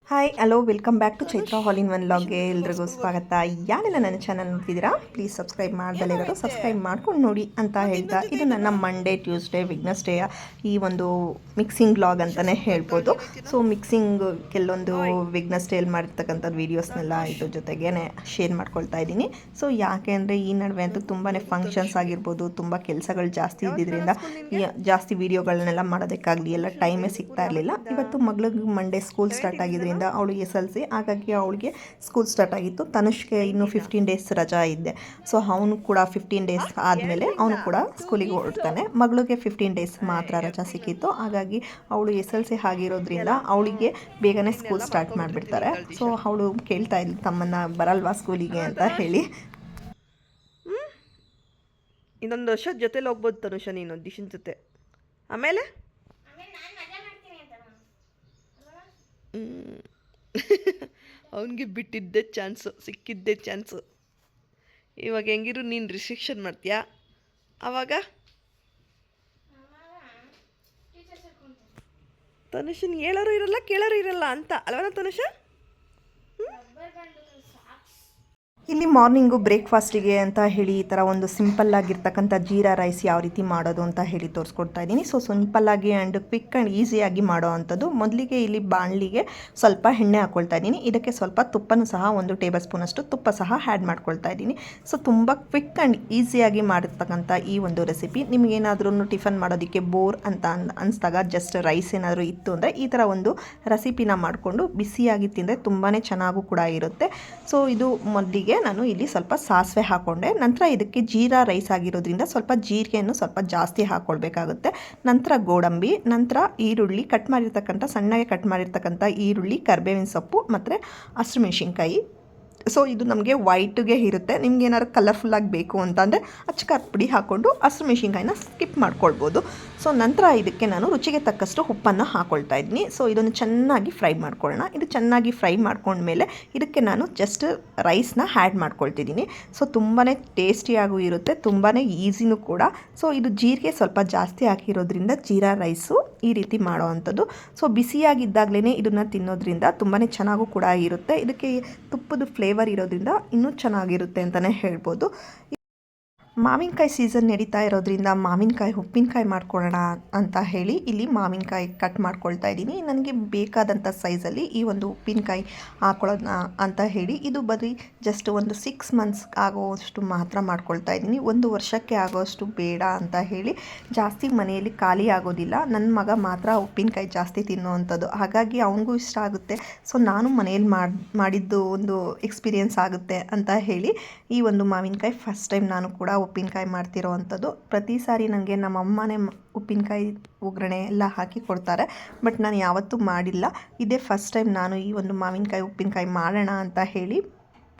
Hi hello welcome back to Chaitra hall in one ಲಾಗ್ಗೆ ಎಲ್ರಿಗೂ ಸ್ವಾಗತ. ಯಾರೆಲ್ಲ ನನ್ನ ಚಾನಲ್ ನೋಡ್ತಿದ್ದೀರಾ ಪ್ಲೀಸ್ ಸಬ್ಸ್ಕ್ರೈಬ್ ಮಾಡ್ದಲೇ ಇರೋದು ಸಬ್ಸ್ಕ್ರೈಬ್ ಮಾಡ್ಕೊಂಡು ನೋಡಿ ಅಂತ ಹೇಳ್ತಾ, ಇದು ನನ್ನ ಮಂಡೇ ಟ್ಯೂಸ್ಡೇ ವೆಡ್ನೆಸ್ಡೇಯ ಈ ಒಂದು ಮಿಕ್ಸಿಂಗ್ ಬ್ಲಾಗ್ ಅಂತಲೇ ಹೇಳ್ಬೋದು. ಸೊ ಮಿಕ್ಸಿಂಗ್ ಕೆಲವೊಂದು ವೆಡ್ನೆಸ್ಡೇಯಲ್ಲಿ ಮಾಡಿರ್ತಕ್ಕಂಥದ್ದು ವೀಡಿಯೋಸ್ನೆಲ್ಲ ಇದ್ರ ಜೊತೆಗೇ ಶೇರ್ ಮಾಡ್ಕೊಳ್ತಾ ಇದ್ದೀನಿ. ಸೊ ಯಾಕೆ ಅಂದರೆ ಈ ನಡುವೆ ಅಂತೂ ತುಂಬಾ ಫಂಕ್ಷನ್ಸ್ ಆಗಿರ್ಬೋದು, ತುಂಬ ಕೆಲಸಗಳು ಜಾಸ್ತಿ ಇದ್ದಿದ್ದರಿಂದ ಜಾಸ್ತಿ ವೀಡಿಯೋಗಳನ್ನೆಲ್ಲ ಮಾಡೋದಕ್ಕಾಗಲಿ ಎಲ್ಲ ಟೈಮೇ ಸಿಗ್ತಾ ಇರಲಿಲ್ಲ. ಇವತ್ತು ಮಗಳಿಗೆ ಮಂಡೇ ಸ್ಕೂಲ್ ಸ್ಟಾರ್ಟ್ ಆಗಿದ್ದರಿಂದ ಅವಳು SLC, ಹಾಗಾಗಿ ಅವಳಿಗೆ ಸ್ಕೂಲ್ ಸ್ಟಾರ್ಟ್ ಆಗಿತ್ತು. ತನುಷ್ಗೆ ಇನ್ನೂ 15 ಡೇಸ್ ರಜಾ ಇದೆ. ಸೊ ಅವನು ಕೂಡ 15 ಡೇಸ್ ಆದಮೇಲೆ ಅವನು ಕೂಡ ಸ್ಕೂಲಿಗೆ ಹೊರಡ್ತಾನೆ. ಮಗಳಿಗೆ 15 ಡೇಸ್ ಮಾತ್ರ ರಜಾ ಸಿಕ್ಕಿತ್ತು. ಹಾಗಾಗಿ ಅವಳು SLC ಆಗಿರೋದ್ರಿಂದ ಅವಳಿಗೆ ಬೇಗನೆ ಸ್ಕೂಲ್ ಸ್ಟಾರ್ಟ್ ಮಾಡಿಬಿಡ್ತಾರೆ. ಸೊ ಅವಳು ಕೇಳ್ತಾ ಇದ್ಲು ತಮ್ಮನ್ನ ಬರಲ್ವಾ ಸ್ಕೂಲಿಗೆ ಅಂತ ಹೇಳಿ. ಇನ್ನೊಂದು ವರ್ಷ ಜೊತೆಲಿ ಹೋಗ್ಬೋದು ತನುಷ ನೀನು ದಿಶನ್ ಜೊತೆ. ಆಮೇಲೆ ಅವನಿಗೆ ಬಿಟ್ಟಿದ್ದೆ ಚಾನ್ಸು, ಸಿಕ್ಕಿದ್ದೆ ಚಾನ್ಸು. ಇವಾಗ ಹೆಂಗಿರು ನೀನು ರಿಸ್ಟ್ರಿಕ್ಷನ್ ಮಾಡ್ತೀಯಾ, ಆವಾಗ ತನುಷನ್ ಹೇಳೋರು ಇರಲ್ಲ ಕೇಳೋರು ಇರಲ್ಲ ಅಂತ ಅಲ್ವನ ತನುಷ? ಇಲ್ಲಿ ಮಾರ್ನಿಂಗು ಬ್ರೇಕ್ಫಾಸ್ಟಿಗೆ ಅಂತ ಹೇಳಿ ಈ ಥರ ಒಂದು ಸಿಂಪಲ್ಲಾಗಿರ್ತಕ್ಕಂಥ ಜೀರಾ ರೈಸ್ ಯಾವ ರೀತಿ ಮಾಡೋದು ಅಂತ ಹೇಳಿ ತೋರಿಸ್ಕೊಡ್ತಾ ಇದ್ದೀನಿ. ಸೊ ಸಿಂಪಲ್ಲಾಗಿ ಆ್ಯಂಡ್ ಕ್ವಿಕ್ ಆ್ಯಂಡ್ ಈಸಿಯಾಗಿ ಮಾಡೋ ಅಂಥದ್ದು. ಮೊದಲಿಗೆ ಇಲ್ಲಿ ಬಾಣಲಿಗೆ ಸ್ವಲ್ಪ ಎಣ್ಣೆ ಹಾಕ್ಕೊಳ್ತಾ ಇದ್ದೀನಿ. ಇದಕ್ಕೆ ಸ್ವಲ್ಪ ತುಪ್ಪನೂ ಸಹ 1 ಟೇಬಲ್ ಸ್ಪೂನಷ್ಟು ತುಪ್ಪ ಸಹ ಆ್ಯಡ್ ಮಾಡ್ಕೊಳ್ತಾ ಇದ್ದೀನಿ. ಸೊ ತುಂಬ ಕ್ವಿಕ್ ಆ್ಯಂಡ್ ಈಸಿಯಾಗಿ ಮಾಡಿರ್ತಕ್ಕಂಥ ಈ ಒಂದು ರೆಸಿಪಿ ನಿಮಗೇನಾದ್ರೂ ಟಿಫನ್ ಮಾಡೋದಕ್ಕೆ ಬೋರ್ ಅಂತ ಅನಿಸ್ದಾಗ, ಜಸ್ಟ್ ರೈಸ್ ಏನಾದರೂ ಇತ್ತು ಅಂದರೆ ಈ ಥರ ಒಂದು ರೆಸಿಪಿನ ಮಾಡಿಕೊಂಡು ಬಿಸಿಯಾಗಿ ತಿಂದರೆ ತುಂಬಾ ಚೆನ್ನಾಗೂ ಕೂಡ ಇರುತ್ತೆ. ಸೊ ಇದು ಮೊದಲಿಗೆ ನಾನು ಇಲ್ಲಿ ಸ್ವಲ್ಪ ಸಾಸಿವೆ ಹಾಕ್ಕೊಂಡೆ. ನಂತರ ಇದಕ್ಕೆ ಜೀರಾ ರೈಸ್ ಆಗಿರೋದ್ರಿಂದ ಸ್ವಲ್ಪ ಜೀರಿಗೆಯನ್ನು ಸ್ವಲ್ಪ ಜಾಸ್ತಿ ಹಾಕ್ಕೊಳ್ಬೇಕಾಗುತ್ತೆ. ನಂತರ ಗೋಡಂಬಿ, ನಂತರ ಈರುಳ್ಳಿ, ಸಣ್ಣಗೆ ಕಟ್ ಮಾಡಿರ್ತಕ್ಕಂಥ ಈರುಳ್ಳಿ, ಕರಿಬೇವಿನ ಸೊಪ್ಪು ಮತ್ತು ಹಸಿಮೆಣಸಿನ್ಕಾಯಿ. ಸೊ ಇದು ನಮಗೆ ವೈಟ್ಗೆ ಇರುತ್ತೆ. ನಿಮ್ಗೆ ಏನಾದ್ರು ಕಲರ್ಫುಲ್ಲಾಗಿ ಬೇಕು ಅಂತಂದರೆ ಅಚ್ಚಕಾರದ ಪುಡಿ ಹಾಕ್ಕೊಂಡು ಹಸಿಮೆಣಸಿನ್ಕಾಯಿನ ಸ್ಕಿಪ್ ಮಾಡ್ಕೊಳ್ಬೋದು. ಸೊ ನಂತರ ಇದಕ್ಕೆ ನಾನು ರುಚಿಗೆ ತಕ್ಕಷ್ಟು ಉಪ್ಪನ್ನು ಹಾಕ್ಕೊಳ್ತಾ ಇದ್ದೀನಿ. ಸೊ ಇದನ್ನು ಚೆನ್ನಾಗಿ ಫ್ರೈ ಮಾಡ್ಕೊಳ್ಳೋಣ. ಇದು ಚೆನ್ನಾಗಿ ಫ್ರೈ ಮಾಡ್ಕೊಂಡ್ಮೇಲೆ ಇದಕ್ಕೆ ನಾನು ಜಸ್ಟ್ ರೈಸ್ನ ಆ್ಯಡ್ ಮಾಡ್ಕೊಳ್ತಿದ್ದೀನಿ. ಸೊ ತುಂಬಾ ಟೇಸ್ಟಿಯಾಗೂ ಇರುತ್ತೆ, ತುಂಬಾ ಈಸಿನೂ ಕೂಡ. ಸೊ ಇದು ಜೀರಿಗೆ ಸ್ವಲ್ಪ ಜಾಸ್ತಿ ಹಾಕಿರೋದ್ರಿಂದ ಜೀರಾ ರೈಸು ಈ ರೀತಿ ಮಾಡೋ ಅಂಥದ್ದು. ಸೊ ಬಿಸಿಯಾಗಿದ್ದಾಗಲೇ ಇದನ್ನು ತಿನ್ನೋದ್ರಿಂದ ತುಂಬಾ ಚೆನ್ನಾಗೂ ಕೂಡ ಇರುತ್ತೆ. ಇದಕ್ಕೆ ತುಪ್ಪದ ಫ್ಲೇವರ್ ಇರೋದ್ರಿಂದ ಇನ್ನೂ ಚೆನ್ನಾಗಿರುತ್ತೆ ಅಂತಲೇ ಹೇಳ್ಬೋದು. ಮಾವಿನಕಾಯಿ ಸೀಸನ್ ನಡೀತಾ ಇರೋದ್ರಿಂದ ಮಾವಿನಕಾಯಿ ಉಪ್ಪಿನಕಾಯಿ ಮಾಡ್ಕೊಳ್ಳೋಣ ಅಂತ ಹೇಳಿ ಇಲ್ಲಿ ಮಾವಿನಕಾಯಿ ಕಟ್ ಮಾಡ್ಕೊಳ್ತಾ ಇದ್ದೀನಿ. ನನಗೆ ಬೇಕಾದಂಥ ಸೈಜಲ್ಲಿ ಈ ಒಂದು ಉಪ್ಪಿನಕಾಯಿ ಹಾಕೊಳ್ಳೋಣ ಅಂತ ಹೇಳಿ ಇದು ಬರೀ ಜಸ್ಟ್ ಒಂದು 6 ಮಂತ್ಸ್ ಆಗೋಷ್ಟು ಮಾತ್ರ ಮಾಡ್ಕೊಳ್ತಾ ಇದ್ದೀನಿ. 1 ವರ್ಷಕ್ಕೆ ಆಗೋಷ್ಟು ಬೇಡ ಅಂತ ಹೇಳಿ. ಜಾಸ್ತಿ ಮನೆಯಲ್ಲಿ ಖಾಲಿ ಆಗೋದಿಲ್ಲ. ನನ್ನ ಮಗ ಮಾತ್ರ ಉಪ್ಪಿನಕಾಯಿ ಜಾಸ್ತಿ ತಿನ್ನೋವಂಥದ್ದು, ಹಾಗಾಗಿ ಅವನಿಗೂ ಇಷ್ಟ ಆಗುತ್ತೆ. ಸೊ ನಾನು ಮನೆಯಲ್ಲಿ ಮಾಡಿದ್ದು ಒಂದು ಎಕ್ಸ್ಪೀರಿಯೆನ್ಸ್ ಆಗುತ್ತೆ ಅಂತ ಹೇಳಿ ಈ ಒಂದು ಮಾವಿನಕಾಯಿ ಫಸ್ಟ್ ಟೈಮ್ ನಾನು ಕೂಡ ಉಪ್ಪಿನಕಾಯಿ ಮಾಡ್ತಿರೋ ಅಂಥದ್ದು. ಪ್ರತಿ ಸಾರಿ ನನಗೆ ನಮ್ಮ ಅಮ್ಮನೇ ಉಪ್ಪಿನಕಾಯಿ ಒಗ್ಗರಣೆ ಎಲ್ಲ ಹಾಕಿ ಕೊಡ್ತಾರೆ, ಬಟ್ ನಾನು ಯಾವತ್ತೂ ಮಾಡಿಲ್ಲ. ಇದೇ ಫಸ್ಟ್ ಟೈಮ್ ನಾನು ಈ ಒಂದು ಮಾವಿನಕಾಯಿ ಉಪ್ಪಿನಕಾಯಿ ಮಾಡೋಣ ಅಂತ ಹೇಳಿ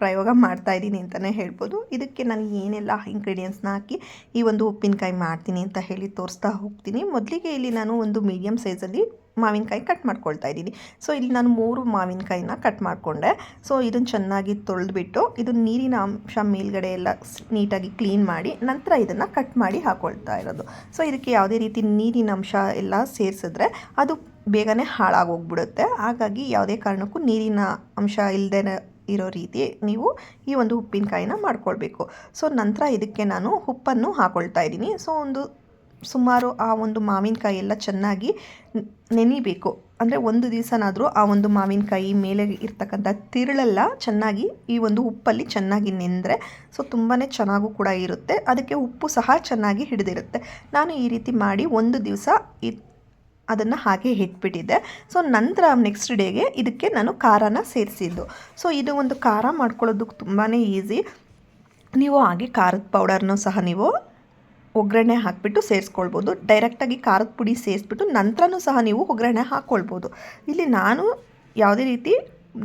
ಪ್ರಯೋಗ ಮಾಡ್ತಾಯಿದ್ದೀನಿ ಅಂತಲೇ ಹೇಳ್ಬೋದು. ಇದಕ್ಕೆ ನಾನು ಏನೆಲ್ಲ ಇಂಗ್ರೀಡಿಯೆಂಟ್ಸ್ನ ಹಾಕಿ ಈ ಒಂದು ಉಪ್ಪಿನಕಾಯಿ ಮಾಡ್ತೀನಿ ಅಂತ ಹೇಳಿ ತೋರಿಸ್ತಾ ಹೋಗ್ತೀನಿ. ಮೊದಲಿಗೆ ಇಲ್ಲಿ ನಾನು ಒಂದು ಮೀಡಿಯಮ್ ಸೈಜಲ್ಲಿ ಮಾವಿನಕಾಯಿ ಕಟ್ ಮಾಡ್ಕೊಳ್ತಾ ಇದ್ದೀನಿ. ಸೊ ಇಲ್ಲಿ ನಾನು 3 ಮಾವಿನಕಾಯಿನ ಕಟ್ ಮಾಡಿಕೊಂಡೆ. ಸೊ ಇದನ್ನು ಚೆನ್ನಾಗಿ ತೊಳೆದ್ಬಿಟ್ಟು ಇದು ನೀರಿನ ಅಂಶ ಮೇಲ್ಗಡೆ ಎಲ್ಲ ನೀಟಾಗಿ ಕ್ಲೀನ್ ಮಾಡಿ ನಂತರ ಇದನ್ನು ಕಟ್ ಮಾಡಿ ಹಾಕ್ಕೊಳ್ತಾ ಇರೋದು. ಸೊ ಇದಕ್ಕೆ ಯಾವುದೇ ರೀತಿ ನೀರಿನ ಅಂಶ ಎಲ್ಲ ಸೇರಿಸಿದ್ರೆ ಅದು ಬೇಗನೆ ಹಾಳಾಗೋಗ್ಬಿಡುತ್ತೆ. ಹಾಗಾಗಿ ಯಾವುದೇ ಕಾರಣಕ್ಕೂ ನೀರಿನ ಅಂಶ ಇಲ್ಲದೇ ಇರೋ ರೀತಿ ನೀವು ಈ ಒಂದು ಉಪ್ಪಿನಕಾಯಿನ ಮಾಡ್ಕೊಳ್ಬೇಕು. ಸೊ ನಂತರ ಇದಕ್ಕೆ ನಾನು ಉಪ್ಪನ್ನು ಹಾಕ್ಕೊಳ್ತಾ ಇದ್ದೀನಿ. ಸೊ ಸುಮಾರು ಆ ಒಂದು ಮಾವಿನಕಾಯಿ ಎಲ್ಲ ಚೆನ್ನಾಗಿ ನೆನಿಬೇಕು. ಅಂದರೆ 1 ದಿವಸನಾದರೂ ಆ ಒಂದು ಮಾವಿನಕಾಯಿ ಮೇಲೆ ಇರ್ತಕ್ಕಂಥ ತಿರುಳೆಲ್ಲ ಚೆನ್ನಾಗಿ ಈ ಒಂದು ಉಪ್ಪಲ್ಲಿ ಚೆನ್ನಾಗಿ ನೆಂದರೆ ಸೊ ತುಂಬಾ ಚೆನ್ನಾಗೂ ಕೂಡ ಇರುತ್ತೆ. ಅದಕ್ಕೆ ಉಪ್ಪು ಸಹ ಚೆನ್ನಾಗಿ ಹಿಡಿದಿರುತ್ತೆ. ನಾನು ಈ ರೀತಿ ಮಾಡಿ 1 ದಿವಸ ಅದನ್ನು ಹಾಗೆ ಇಟ್ಬಿಟ್ಟಿದ್ದೆ. ಸೊ ನಂತರ ನೆಕ್ಸ್ಟ್ ಡೇಗೆ ಇದಕ್ಕೆ ನಾನು ಖಾರನ ಸೇರಿಸಿದ್ದು. ಸೊ ಇದು ಒಂದು ಖಾರ ಮಾಡ್ಕೊಳ್ಳೋದಕ್ಕೆ ತುಂಬಾ ಈಸಿ. ನೀವು ಹಾಗೆ ಖಾರದ ಪೌಡರ್ನೂ ಸಹ ನೀವು ಒಗ್ಗರಣೆ ಹಾಕಿಬಿಟ್ಟು ಸೇರಿಸ್ಕೊಳ್ಬೋದು. ಡೈರೆಕ್ಟಾಗಿ ಖಾರದ ಪುಡಿ ಸೇರಿಸ್ಬಿಟ್ಟು ನಂತರನೂ ಸಹ ನೀವು ಒಗ್ಗರಣೆ ಹಾಕ್ಕೊಳ್ಬೋದು. ಇಲ್ಲಿ ನಾನು ಯಾವುದೇ ರೀತಿ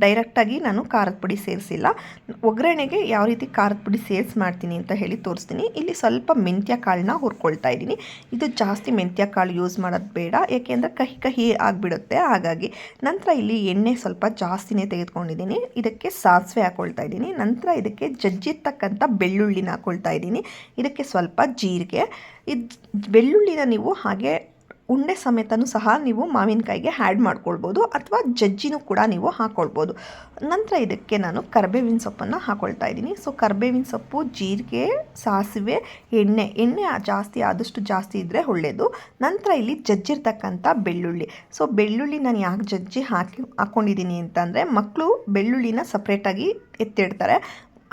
ಡೈರೆಕ್ಟಾಗಿ ನಾನು ಖಾರದ ಪುಡಿ ಸೇರಿಸಿಲ್ಲ. ಒಗ್ಗರಣೆಗೆ ಯಾವ ರೀತಿ ಖಾರದ ಪುಡಿ ಸೇರಿಸಿ ಮಾಡ್ತೀನಿ ಅಂತ ಹೇಳಿ ತೋರಿಸ್ತೀನಿ. ಇಲ್ಲಿ ಸ್ವಲ್ಪ ಮೆಂತ್ಯ ಕಾಳನ್ನ ಹುರ್ಕೊಳ್ತಾ ಇದ್ದೀನಿ. ಇದು ಜಾಸ್ತಿ ಮೆಂತ್ಯ ಕಾಳು ಯೂಸ್ ಮಾಡೋದು ಬೇಡ, ಏಕೆಂದರೆ ಕಹಿ ಕಹಿ ಆಗಿಬಿಡುತ್ತೆ. ಹಾಗಾಗಿ ನಂತರ ಇಲ್ಲಿ ಎಣ್ಣೆ ಸ್ವಲ್ಪ ಜಾಸ್ತಿನೇ ತೆಗೆದುಕೊಂಡಿದ್ದೀನಿ. ಇದಕ್ಕೆ ಸಾಸಿವೆ ಹಾಕ್ಕೊಳ್ತಾ ಇದ್ದೀನಿ. ನಂತರ ಇದಕ್ಕೆ ಜಜ್ಜಿರ್ತಕ್ಕಂಥ ಬೆಳ್ಳುಳ್ಳಿನ ಹಾಕ್ಕೊಳ್ತಾ ಇದ್ದೀನಿ. ಇದಕ್ಕೆ ಸ್ವಲ್ಪ ಜೀರಿಗೆ. ಬೆಳ್ಳುಳ್ಳಿನ ನೀವು ಹಾಗೆ ಉಂಡೆ ಸಮೇತನೂ ಸಹ ನೀವು ಮಾವಿನಕಾಯಿಗೆ ಆ್ಯಡ್ ಮಾಡ್ಕೊಳ್ಬೋದು ಅಥವಾ ಜಜ್ಜಿನೂ ಕೂಡ ನೀವು ಹಾಕ್ಕೊಳ್ಬೋದು. ನಂತರ ಇದಕ್ಕೆ ನಾನು ಕರಿಬೇವಿನ ಸೊಪ್ಪನ್ನು ಹಾಕ್ಕೊಳ್ತಾ ಇದ್ದೀನಿ. ಸೊ ಕರಿಬೇವಿನ ಸೊಪ್ಪು, ಜೀರಿಗೆ, ಸಾಸಿವೆ, ಎಣ್ಣೆ ಜಾಸ್ತಿ ಆದಷ್ಟು ಜಾಸ್ತಿ ಇದ್ದರೆ ಒಳ್ಳೆಯದು. ನಂತರ ಇಲ್ಲಿ ಜಜ್ಜಿರ್ತಕ್ಕಂಥ ಬೆಳ್ಳುಳ್ಳಿ. ಸೊ ಬೆಳ್ಳುಳ್ಳಿ ನಾನು ಯಾಕೆ ಜಜ್ಜಿ ಹಾಕ್ಕೊಂಡಿದ್ದೀನಿ ಅಂತಂದರೆ ಮಕ್ಕಳು ಬೆಳ್ಳುಳ್ಳಿನ ಸಪ್ರೇಟಾಗಿ ಎತ್ತಿಡ್ತಾರೆ.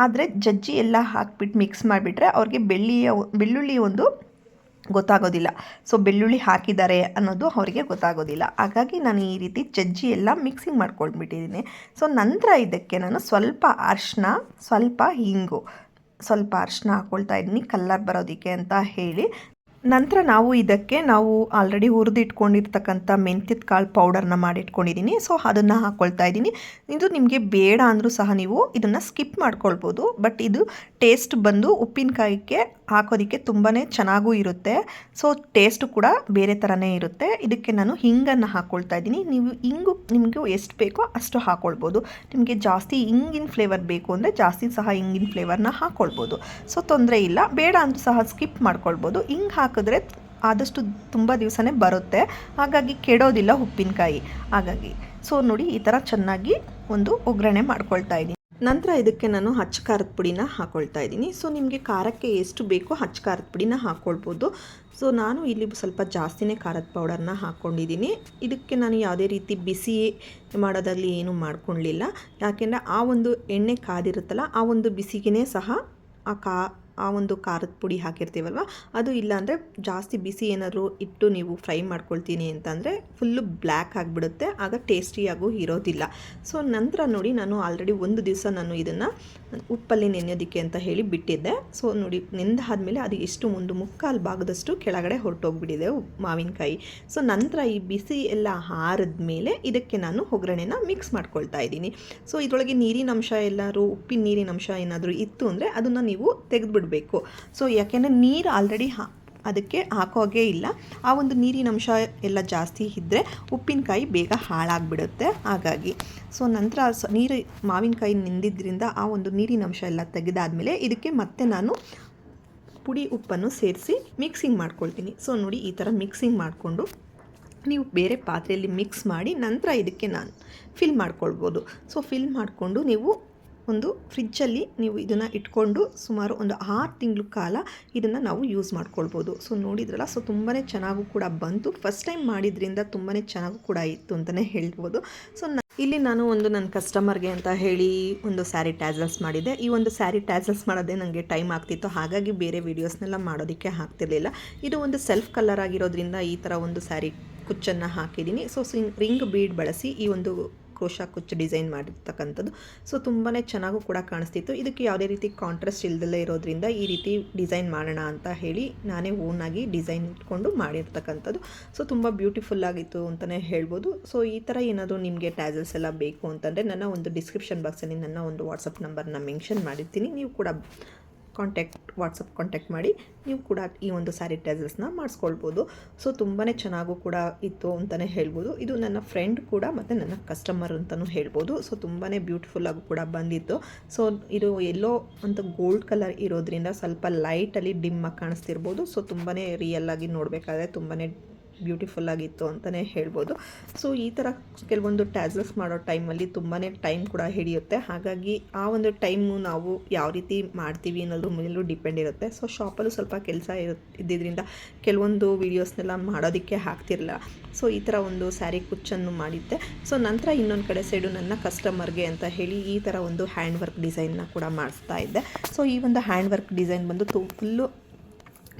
ಆದರೆ ಜಜ್ಜಿ ಎಲ್ಲ ಹಾಕ್ಬಿಟ್ಟು ಮಿಕ್ಸ್ ಮಾಡಿಬಿಟ್ರೆ ಅವ್ರಿಗೆ ಬೆಳ್ಳುಳ್ಳಿ ಒಂದು ಗೊತ್ತಾಗೋದಿಲ್ಲ. ಸೊ ಬೆಳ್ಳುಳ್ಳಿ ಹಾಕಿದ್ದಾರೆ ಅನ್ನೋದು ಅವರಿಗೆ ಗೊತ್ತಾಗೋದಿಲ್ಲ. ಹಾಗಾಗಿ ನಾನು ಈ ರೀತಿ ಜಜ್ಜಿ ಎಲ್ಲ ಮಿಕ್ಸಿಂಗ್ ಮಾಡ್ಕೊಂಡ್ಬಿಟ್ಟಿದ್ದೀನಿ. ಸೊ ನಂತರ ಇದಕ್ಕೆ ನಾನು ಸ್ವಲ್ಪ ಅರಿಶಿನ, ಸ್ವಲ್ಪ ಹಿಂಗು, ಸ್ವಲ್ಪ ಅರಿಶಿನ ಹಾಕ್ಕೊಳ್ತಾ ಇದ್ದೀನಿ ಕಲ್ಲರ್ ಬರೋದಕ್ಕೆ ಅಂತ ಹೇಳಿ. ನಂತರ ನಾವು ಆಲ್ರೆಡಿ ಹುರಿದಿಟ್ಕೊಂಡಿರ್ತಕ್ಕಂಥ ಮೆಂತ್ಯದ ಕಾಳು ಪೌಡರ್ನ ಮಾಡಿಟ್ಕೊಂಡಿದ್ದೀನಿ. ಸೊ ಅದನ್ನು ಹಾಕ್ಕೊಳ್ತಾ ಇದ್ದೀನಿ. ಇದು ನಿಮಗೆ ಬೇಡ ಅಂದರೂ ಸಹ ನೀವು ಇದನ್ನು ಸ್ಕಿಪ್ ಮಾಡ್ಕೊಳ್ಬೋದು. ಬಟ್ ಇದು ಟೇಸ್ಟ್ ಬಂದು ಉಪ್ಪಿನಕಾಯಿಗೆ ಹಾಕೋದಕ್ಕೆ ತುಂಬಾ ಚೆನ್ನಾಗೂ ಇರುತ್ತೆ. ಸೊ ಟೇಸ್ಟು ಕೂಡ ಬೇರೆ ಥರನೇ ಇರುತ್ತೆ. ಇದಕ್ಕೆ ನಾನು ಹಿಂಗನ್ನು ಹಾಕ್ಕೊಳ್ತಾ ಇದ್ದೀನಿ. ನೀವು ಹಿಂಗು ನಿಮಗೂ ಎಷ್ಟು ಬೇಕೋ ಅಷ್ಟು ಹಾಕ್ಕೊಳ್ಬೋದು. ನಿಮಗೆ ಜಾಸ್ತಿ ಹಿಂಗಿನ ಫ್ಲೇವರ್ ಬೇಕು ಅಂದರೆ ಜಾಸ್ತಿ ಸಹ ಹಿಂಗಿನ ಫ್ಲೇವರ್ನ ಹಾಕ್ಕೊಳ್ಬೋದು. ಸೊ ತೊಂದರೆ ಇಲ್ಲ. ಬೇಡ ಅಂತೂ ಸಹ ಸ್ಕಿಪ್ ಮಾಡ್ಕೊಳ್ಬೋದು. ಹಿಂಗೆ ಹಾಕಿದ್ರೆ ಆದಷ್ಟು ತುಂಬ ದಿವಸನೇ ಬರುತ್ತೆ, ಹಾಗಾಗಿ ಕೆಡೋದಿಲ್ಲ ಉಪ್ಪಿನಕಾಯಿ. ಹಾಗಾಗಿ ಸೊ ನೋಡಿ ಈ ಥರ ಚೆನ್ನಾಗಿ ಒಂದು ಒಗ್ಗರಣೆ ಮಾಡ್ಕೊಳ್ತಾ ಇದ್ದೀನಿ. ನಂತರ ಇದಕ್ಕೆ ನಾನು ಹಚ್ಚ ಖಾರದ ಪುಡಿನ ಹಾಕ್ಕೊಳ್ತಾ ಇದ್ದೀನಿ. ಸೊ ನಿಮಗೆ ಖಾರಕ್ಕೆ ಎಷ್ಟು ಬೇಕೋ ಹಚ್ಚ ಖಾರದ ಪುಡಿನ ಹಾಕ್ಕೊಳ್ಬೋದು. ಸೊ ನಾನು ಇಲ್ಲಿ ಸ್ವಲ್ಪ ಜಾಸ್ತಿನೇ ಖಾರದ ಪೌಡರ್ನ ಹಾಕ್ಕೊಂಡಿದ್ದೀನಿ. ಇದಕ್ಕೆ ನಾನು ಯಾವುದೇ ರೀತಿ ಬಿಸಿ ಮಾಡೋದಲ್ಲಿ ಏನೂ ಮಾಡ್ಕೊಳ್ಳಿಲ್ಲ. ಯಾಕೆಂದರೆ ಆ ಒಂದು ಎಣ್ಣೆ ಕಾದಿರುತ್ತಲ್ಲ, ಆ ಒಂದು ಬಿಸಿಗೆ ಸಹ ಆ ಒಂದು ಖಾರದ ಪುಡಿ ಹಾಕಿರ್ತೀವಲ್ವ, ಅದು ಇಲ್ಲಾಂದರೆ ಜಾಸ್ತಿ ಬಿಸಿ ಏನಾದರೂ ಇಟ್ಟು ನೀವು ಫ್ರೈ ಮಾಡ್ಕೊಳ್ತೀನಿ ಅಂತಂದರೆ ಫುಲ್ಲು ಬ್ಲ್ಯಾಕ್ ಆಗಿಬಿಡುತ್ತೆ, ಆಗ ಟೇಸ್ಟಿಯಾಗೂ ಇರೋದಿಲ್ಲ. ಸೊ ನಂತರ ನೋಡಿ ನಾನು ಆಲ್ರೆಡಿ ಒಂದು ದಿವಸ ನಾನು ಇದನ್ನು ಉಪ್ಪಲ್ಲಿ ನೆನೆಯೋದಕ್ಕೆ ಅಂತ ಹೇಳಿ ಬಿಟ್ಟಿದ್ದೆ. ಸೊ ನೋಡಿ ನೆಂದಾದ್ಮೇಲೆ ಅದು ಎಷ್ಟು ಒಂದು ಮುಕ್ಕಾಲು ಭಾಗದಷ್ಟು ಕೆಳಗಡೆ ಹೊರಟೋಗ್ಬಿಟ್ಟಿದೆ ಮಾವಿನಕಾಯಿ. ಸೊ ನಂತರ ಈ ಬಿಸಿ ಎಲ್ಲ ಆರಿದ ಮೇಲೆ ಇದಕ್ಕೆ ನಾನು ಒಗ್ಗರಣೆನ ಮಿಕ್ಸ್ ಮಾಡ್ಕೊಳ್ತಾ ಇದ್ದೀನಿ. ಸೊ ಇದರೊಳಗೆ ನೀರಿನ ಅಂಶ ಉಪ್ಪಿನ ನೀರಿನ ಅಂಶ ಏನಾದರೂ ಇತ್ತು ಅಂದರೆ ಅದನ್ನು ನೀವು ತೆಗೆದುಬಿಡಬೇಕು. ಸೊ ಯಾಕೆಂದರೆ ನೀರು ಆಲ್ರೆಡಿ ಅದಕ್ಕೆ ಹಾಕೋಗೇ ಇಲ್ಲ. ಆ ಒಂದು ನೀರಿನ ಅಂಶ ಎಲ್ಲ ಜಾಸ್ತಿ ಇದ್ದರೆ ಉಪ್ಪಿನಕಾಯಿ ಬೇಗ ಹಾಳಾಗಿಬಿಡುತ್ತೆ. ಹಾಗಾಗಿ ಸೊ ನಂತರ ನೀರು ಮಾವಿನಕಾಯಿ ನೆಂದಿದ್ದರಿಂದ ಆ ಒಂದು ನೀರಿನ ಅಂಶ ಎಲ್ಲ ತೆಗೆದಾದ್ಮೇಲೆ ಇದಕ್ಕೆ ಮತ್ತೆ ನಾನು ಪುಡಿ ಉಪ್ಪನ್ನು ಸೇರಿಸಿ ಮಿಕ್ಸಿಂಗ್ ಮಾಡ್ಕೊಳ್ತೀನಿ. ಸೊ ನೋಡಿ ಈ ಥರ ಮಿಕ್ಸಿಂಗ್ ಮಾಡಿಕೊಂಡು ನೀವು ಬೇರೆ ಪಾತ್ರೆಯಲ್ಲಿ ಮಿಕ್ಸ್ ಮಾಡಿ ನಂತರ ಇದಕ್ಕೆ ನಾನು ಫಿಲ್ ಮಾಡ್ಕೊಳ್ಬೋದು. ಸೊ ಫಿಲ್ ಮಾಡಿಕೊಂಡು ನೀವು ಒಂದು ಫ್ರಿಜ್ಜಲ್ಲಿ ನೀವು ಇದನ್ನು ಇಟ್ಕೊಂಡು ಸುಮಾರು ಒಂದು 6 ತಿಂಗಳ ಕಾಲ ಇದನ್ನು ನಾವು ಯೂಸ್ ಮಾಡ್ಕೊಳ್ಬೋದು. ಸೊ ನೋಡಿದ್ರಲ್ಲ, ಸೊ ತುಂಬಾ ಚೆನ್ನಾಗೂ ಕೂಡ ಬಂತು. ಫಸ್ಟ್ ಟೈಮ್ ಮಾಡಿದ್ರಿಂದ ತುಂಬಾ ಚೆನ್ನಾಗೂ ಕೂಡ ಇತ್ತು ಅಂತಲೇ ಹೇಳ್ಬೋದು. ಸೊ ಇಲ್ಲಿ ನಾನು ಒಂದು ನನ್ನ ಕಸ್ಟಮರ್ಗೆ ಅಂತ ಹೇಳಿ ಒಂದು ಸ್ಯಾರಿ ಟ್ಯಾಸಲ್ಸ್ ಮಾಡಿದ್ದೆ. ಈ ಒಂದು ಸ್ಯಾರಿ ಟ್ಯಾಸಲ್ಸ್ ಮಾಡೋದೇ ನನಗೆ ಟೈಮ್ ಆಗ್ತಿತ್ತು, ಹಾಗಾಗಿ ಬೇರೆ ವೀಡಿಯೋಸ್ನೆಲ್ಲ ಮಾಡೋದಕ್ಕೆ ಆಗ್ತಿರ್ಲಿಲ್ಲ. ಇದು ಒಂದು ಸೆಲ್ಫ್ ಕಲರ್ ಆಗಿರೋದ್ರಿಂದ ಈ ಥರ ಒಂದು ಸ್ಯಾರಿ ಕುಚ್ಚನ್ನು ಹಾಕಿದ್ದೀನಿ. ಸೊ ರಿಂಗ್ ಬೀಡ್ ಬಳಸಿ ಈ ಒಂದು ಕ್ರೋಶಾ ಕುಚ್ಚು ಡಿಸೈನ್ ಮಾಡಿರ್ತಕ್ಕಂಥದ್ದು. ಸೊ ತುಂಬಾ ಚೆನ್ನಾಗೂ ಕೂಡ ಕಾಣಿಸ್ತಿತ್ತು. ಇದಕ್ಕೆ ಯಾವುದೇ ರೀತಿ ಕಾಂಟ್ರಾಸ್ಟ್ ಇಲ್ದಲೇ ಇರೋದ್ರಿಂದ ಈ ರೀತಿ ಡಿಸೈನ್ ಮಾಡೋಣ ಅಂತ ಹೇಳಿ ನಾನೇ ಓನಾಗಿ ಡಿಸೈನ್ ಇಟ್ಕೊಂಡು ಮಾಡಿರ್ತಕ್ಕಂಥದ್ದು. ಸೊ ತುಂಬ ಬ್ಯೂಟಿಫುಲ್ ಆಗಿತ್ತು ಅಂತಲೇ ಹೇಳ್ಬೋದು. ಸೊ ಈ ಥರ ಏನಾದರೂ ನಿಮಗೆ ಟ್ಯಾಸಲ್ಸ್ ಎಲ್ಲ ಬೇಕು ಅಂತಂದರೆ ನನ್ನ ಒಂದು ಡಿಸ್ಕ್ರಿಪ್ಷನ್ ಬಾಕ್ಸಲ್ಲಿ ನನ್ನ ಒಂದು ವಾಟ್ಸಪ್ ನಂಬರ್ನ ಮೆನ್ಷನ್ ಮಾಡಿರ್ತೀನಿ. ನೀವು ಕೂಡ ವಾಟ್ಸಪ್ ಕಾಂಟ್ಯಾಕ್ಟ್ ಮಾಡಿ ನೀವು ಕೂಡ ಈ ಒಂದು ಸ್ಯಾರಿ ಟ್ಯಾಸಲ್ಸ್ನ ಮಾಡಿಸ್ಕೊಳ್ಬೋದು. ಸೊ ತುಂಬಾ ಚೆನ್ನಾಗೂ ಕೂಡ ಇತ್ತು ಅಂತಲೇ ಹೇಳ್ಬೋದು. ಇದು ನನ್ನ ಫ್ರೆಂಡ್ ಕೂಡ ಮತ್ತು ನನ್ನ ಕಸ್ಟಮರ್ ಅಂತಲೂ ಹೇಳ್ಬೋದು. ಸೊ ತುಂಬಾ ಬ್ಯೂಟಿಫುಲ್ಲಾಗೂ ಕೂಡ ಬಂದಿತ್ತು. ಸೊ ಇದು ಎಲ್ಲೋ ಅಂತ ಗೋಲ್ಡ್ ಕಲರ್ ಇರೋದ್ರಿಂದ ಸ್ವಲ್ಪ ಲೈಟಲ್ಲಿ ಡಿಮ್ಮಾಗಿ ಕಾಣಿಸ್ತಿರ್ಬೋದು. ಸೊ ತುಂಬಾ ರಿಯಲ್ಲಾಗಿ ನೋಡಬೇಕಾದ್ರೆ ತುಂಬಾ ಬ್ಯೂಟಿಫುಲ್ ಆಗಿತ್ತು ಅಂತಲೇ ಹೇಳ್ಬೋದು. ಸೊ ಈ ಥರ ಕೆಲವೊಂದು ಟ್ಯಾಸಲ್ಸ್ ಮಾಡೋ ಟೈಮಲ್ಲಿ ತುಂಬಾ ಟೈಮ್ ಕೂಡ ಹಿಡಿಯುತ್ತೆ. ಹಾಗಾಗಿ ಆ ಒಂದು ಟೈಮು ನಾವು ಯಾವ ರೀತಿ ಮಾಡ್ತೀವಿ ಅನ್ನೋದ್ರ ಮೇಲೂ ಡಿಪೆಂಡ್ ಇರುತ್ತೆ. ಸೊ ಶಾಪಲ್ಲೂ ಸ್ವಲ್ಪ ಕೆಲಸ ಇದ್ದಿದ್ದರಿಂದ ಕೆಲವೊಂದು ವೀಡಿಯೋಸ್ನೆಲ್ಲ ಮಾಡೋದಕ್ಕೆ ಆಗ್ತಿರಲಿಲ್ಲ. ಸೊ ಈ ಥರ ಒಂದು ಸ್ಯಾರಿ ಕುಚ್ಚನ್ನು ಮಾಡಿದ್ದೆ. ಸೊ ನಂತರ ಇನ್ನೊಂದು ಕಡೆ ಸೈಡು ನನ್ನ ಕಸ್ಟಮರ್ಗೆ ಅಂತ ಹೇಳಿ ಈ ಥರ ಒಂದು ಹ್ಯಾಂಡ್ ವರ್ಕ್ ಡಿಸೈನ್ನ ಕೂಡ ಮಾಡಿಸ್ತಾ ಇದ್ದೆ. ಸೊ ಈ ಒಂದು ಹ್ಯಾಂಡ್ ವರ್ಕ್ ಡಿಸೈನ್ ಬಂದು ಫುಲ್ಲು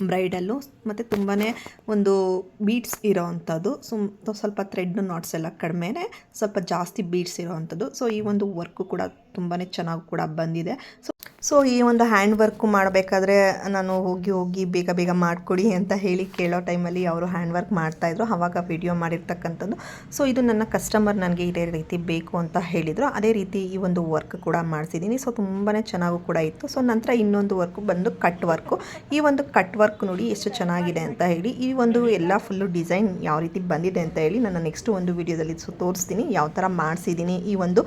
ಬ್ರೈಡಲ್ಲು ಮತ್ತು ತುಂಬಾ ಒಂದು ಬೀಡ್ಸ್ ಇರೋ ಅಂಥದ್ದು. ಸ್ವಲ್ಪ ಥ್ರೆಡ್ ನಾಟ್ಸ್ ಎಲ್ಲ ಕಡಿಮೆ, ಸ್ವಲ್ಪ ಜಾಸ್ತಿ ಬೀಡ್ಸ್ ಇರೋ ಅಂಥದ್ದು. ಸೊ ಈ ಒಂದು ವರ್ಕು ಕೂಡ ತುಂಬಾ ಚೆನ್ನಾಗಿ ಕೂಡ ಬಂದಿದೆ. ಸೊ ಈ ಒಂದು ಹ್ಯಾಂಡ್ ವರ್ಕು ಮಾಡಬೇಕಾದ್ರೆ ನಾನು ಹೋಗಿ ಬೇಗ ಮಾಡಿಕೊಡಿ ಅಂತ ಹೇಳಿ ಕೇಳೋ ಟೈಮಲ್ಲಿ ಅವರು ಹ್ಯಾಂಡ್ ವರ್ಕ್ ಮಾಡ್ತಾಯಿದ್ರು, ಆವಾಗ ವಿಡಿಯೋ ಮಾಡಿರ್ತಕ್ಕಂಥದ್ದು. ಸೊ ಇದು ನನ್ನ ಕಸ್ಟಮರ್ ನನಗೆ ಇದೇ ರೀತಿ ಬೇಕು ಅಂತ ಹೇಳಿದರು. ಅದೇ ರೀತಿ ಈ ಒಂದು ವರ್ಕ್ ಕೂಡ ಮಾಡಿಸಿದ್ದೀನಿ. ಸೊ ತುಂಬಾ ಚೆನ್ನಾಗೂ ಕೂಡ ಇತ್ತು. ಸೊ ನಂತರ ಇನ್ನೊಂದು ವರ್ಕು ಬಂದು ಕಟ್ ವರ್ಕು. ಈ ಒಂದು ಕಟ್ ವರ್ಕ್ ನೋಡಿ ಎಷ್ಟು ಚೆನ್ನಾಗಿದೆ ಅಂತ ಹೇಳಿ, ಈ ಒಂದು ಎಲ್ಲ ಫುಲ್ಲು ಡಿಸೈನ್ ಯಾವ ರೀತಿ ಬಂದಿದೆ ಅಂತ ಹೇಳಿ ನನ್ನ ನೆಕ್ಸ್ಟ್ ಒಂದು ವಿಡಿಯೋದಲ್ಲಿ ತೋರಿಸ್ತೀನಿ ಯಾವ ಥರ ಮಾಡಿಸಿದ್ದೀನಿ ಈ ಒಂದು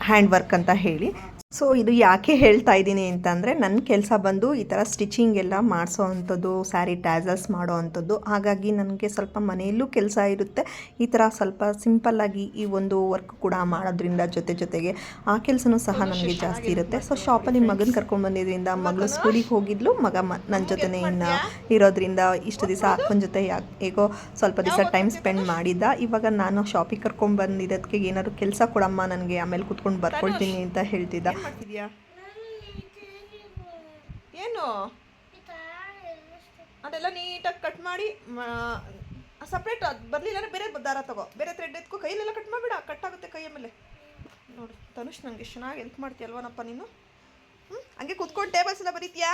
ಹ್ಯಾಂಡ್ ವರ್ಕ್ ಅಂತ ಹೇಳಿ. ಸೊ ಇದು ಯಾಕೆ ಹೇಳ್ತಾ ಇದ್ದೀನಿ ಅಂತಂದರೆ ನನ್ನ ಕೆಲಸ ಬಂದು ಈ ಥರ ಸ್ಟಿಚಿಂಗ್ ಎಲ್ಲ ಮಾಡಿಸೋ ಅಂಥದ್ದು, ಸ್ಯಾರಿ ಟ್ಯಾಸಲ್ಸ್ ಮಾಡೋ ಅಂಥದ್ದು. ಹಾಗಾಗಿ ನನಗೆ ಸ್ವಲ್ಪ ಮನೆಯಲ್ಲೂ ಕೆಲಸ ಇರುತ್ತೆ. ಈ ಥರ ಸ್ವಲ್ಪ ಸಿಂಪಲ್ಲಾಗಿ ಈ ಒಂದು ವರ್ಕ್ ಕೂಡ ಮಾಡೋದ್ರಿಂದ ಜೊತೆಗೆ ಆ ಕೆಲಸನೂ ಸಹ ನನಗೆ ಜಾಸ್ತಿ ಇರುತ್ತೆ. ಸೊ ಶಾಪಲ್ಲಿ ಮಗನ ಕರ್ಕೊಂಡು ಬಂದಿದ್ದರಿಂದ ಮಗಳು ಸ್ಕೂಲಿಗೆ ಹೋಗಿದ್ಲು, ಮಗ ನನ್ನ ಜೊತೆನೇ ಇನ್ನು ಇರೋದ್ರಿಂದ ಇಷ್ಟು ದಿವಸ ಅಕ್ಕನ ಜೊತೆ ಹೇಗೋ ಸ್ವಲ್ಪ ದಿವಸ ಟೈಮ್ ಸ್ಪೆಂಡ್ ಮಾಡಿದ್ದ. ಇವಾಗ ನಾನು ಶಾಪಿಗೆ ಕರ್ಕೊಂಡು ಬಂದಿದ್ದಕ್ಕೆ ಏನಾದ್ರು ಕೆಲಸ ಕೊಡಮ್ಮ ನನಗೆ, ಆಮೇಲೆ ಕುತ್ಕೊಂಡು ಬರ್ಕೊಳ್ತೀನಿ ಅಂತ ಹೇಳ್ತಿದ್ದ. ಮಾಡ್ತಿದ್ಯಾ? ಏನು ಅದೆಲ್ಲ ನೀಟಾಗಿ ಕಟ್ ಮಾಡಿ ಸಪ್ರೇಟ್ ಅದು ಬರಲಿಲ್ಲ ಅಂದರೆ ಬೇರೆ ದಾರ ತಗೋ, ಬೇರೆ ಥ್ರೆಡ್ ಎತ್ಕೋ, ಕೈಯಲ್ಲೆಲ್ಲ ಕಟ್ ಮಾಡಿಬಿಡ, ಕಟ್ ಆಗುತ್ತೆ ಕೈಯ ಮೇಲೆ. ನೋಡಿ ತನುಷ್, ನನಗೆ ಚೆನ್ನಾಗಿ ಹೆಲ್ಪ್ ಮಾಡ್ತೀಯಲ್ವನಪ್ಪ ನೀನು. ಹಂಗೆ ಕುತ್ಕೊಂಡು ಟೇಬಲ್ಸ್ ಎಲ್ಲ ಬರೀತೀಯಾ?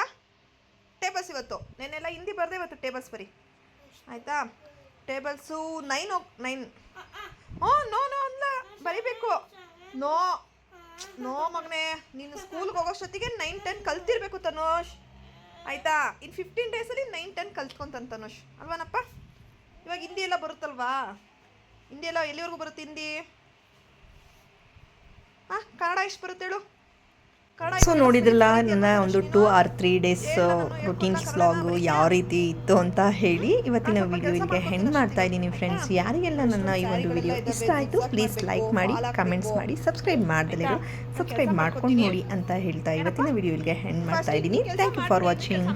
ಟೇಬಲ್ಸ್ ಇವತ್ತು ನೆನ್ನೆಲ್ಲ ಹಿಂದಿ ಬರದೆ, ಇವತ್ತು ಟೇಬಲ್ಸ್ ಬರಿ ಆಯಿತಾ? ಟೇಬಲ್ಸು 9 ನೋ ಅಲ್ಲ, ಬರಿಬೇಕು. ನೋ ಮಗನೇ, ನೀನು ಸ್ಕೂಲ್ಗೆ ಹೋಗೋಷ್ಟೊತ್ತಿಗೆ 9-10 ಕಲ್ತಿರ್ಬೇಕು ತನುಷ್, ಆಯಿತಾ? ಇನ್ನು 15 ಡೇಸಲ್ಲಿ 9-10 ಕಲ್ತ್ಕೊಂತಾನೆ ತನುಷ್, ಅಲ್ವನಪ್ಪ? ಇವಾಗ ಹಿಂದಿ ಎಲ್ಲ ಬರುತ್ತಲ್ವಾ? ಹಿಂದಿ ಎಲ್ಲ ಎಲ್ಲಿವರೆಗೂ ಬರುತ್ತೆ ಹಿಂದಿ? ಕನ್ನಡ ಎಷ್ಟು ಬರುತ್ತೆ ಹೇಳು? ಸೊ ನೋಡಿದ್ರಲ್ಲ ನನ್ನ ಒಂದು 2 or 3 ಡೇಸ್ ರುಟೀನ್ಸ್ ವ್ಲಾಗು ಯಾವ ರೀತಿ ಇತ್ತು ಅಂತ ಹೇಳಿ ಇವತ್ತಿನ ವಿಡಿಯೋ ಇಲ್ಲಿಗೆ ಹೆಂಡ್ ಮಾಡ್ತಾ ಇದ್ದೀನಿ ಫ್ರೆಂಡ್ಸ್. ಯಾರಿಗೆಲ್ಲ ನನ್ನ ಈ ಒಂದು ವಿಡಿಯೋ ಇಷ್ಟ ಆಯಿತು ಪ್ಲೀಸ್ ಲೈಕ್ ಮಾಡಿ, ಕಮೆಂಟ್ಸ್ ಮಾಡಿ, ಸಬ್ಸ್ಕ್ರೈಬ್ ಮಾಡ್ದಲೇ ಸಬ್ಸ್ಕ್ರೈಬ್ ಮಾಡ್ಕೊಂಡು ನೋಡಿ ಅಂತ ಹೇಳ್ತಾ ಇವತ್ತಿನ ವಿಡಿಯೋ ಇಲ್ಲಿಗೆ ಹೆಂಡ್ ಮಾಡ್ತಾ ಇದ್ದೀನಿ. Thank you for watching.